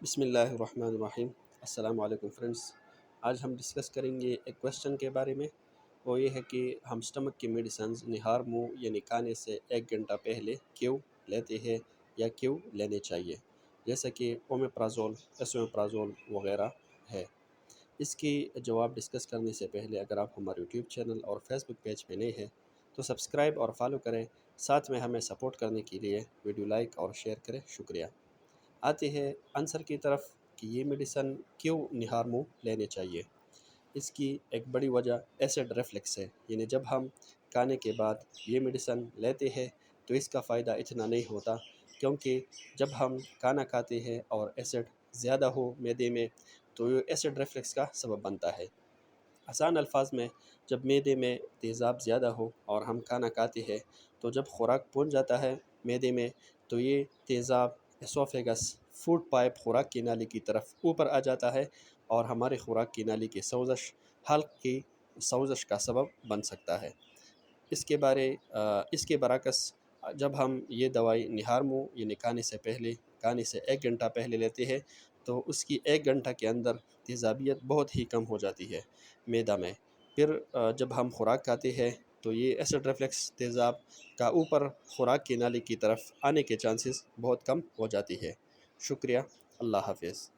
بسم اللہ الرحمن الرحیم۔ السلام علیکم فرینڈس۔ آج ہم ڈسکس کریں گے ایک کویشچن کے بارے میں، وہ یہ ہے کہ ہم سٹمک کی میڈیسنز نہار منہ یعنی کھانے سے 1 گھنٹہ پہلے کیوں لیتے ہیں یا کیوں لینے چاہیے، جیسا کہ اومیپرازول، ایسومیپرازول وغیرہ ہے۔ اس کی جواب ڈسکس کرنے سے پہلے اگر آپ ہمارے یوٹیوب چینل اور فیس بک پیج پہ نئے ہیں تو سبسکرائب اور فالو کریں، ساتھ میں ہمیں سپورٹ کرنے کے لیے ویڈیو لائک اور شیئر کریں، شکریہ۔ آتے ہیں آنسر کی طرف کہ یہ میڈیسن کیوں نہار منہ لینے چاہیے۔ اس کی ایک بڑی وجہ ایسڈ ریفلیکس ہے، یعنی جب ہم کھانے کے بعد یہ میڈیسن لیتے ہیں تو اس کا فائدہ اتنا نہیں ہوتا، کیونکہ جب ہم کھانا کھاتے ہیں اور ایسڈ زیادہ ہو معدے میں تو یہ ایسڈ ریفلیکس کا سبب بنتا ہے۔ آسان الفاظ میں، جب معدے میں تیزاب زیادہ ہو اور ہم کھانا کھاتے ہیں تو جب خوراک پہنچ جاتا ہے معدے میں تو یہ تیزاب ایسوفیگس فوڈ پائپ خوراک کی نالی کی طرف اوپر آ جاتا ہے اور ہمارے خوراک کی نالی کی سوزش، حلق کی سوزش کا سبب بن سکتا ہے۔ اس کے برعکس جب ہم یہ دوائی نہار منہ یعنی کھانے سے 1 گھنٹہ پہلے لیتے ہیں تو اس کی 1 گھنٹہ کے اندر تیزابیت بہت ہی کم ہو جاتی ہے معدہ میں۔ پھر جب ہم خوراک کھاتے ہیں تو یہ ایسڈ ریفلیکس تیزاب کا اوپر خوراک کی نالی کی طرف آنے کے چانسز بہت کم ہو جاتی ہے۔ شکریہ، اللہ حافظ۔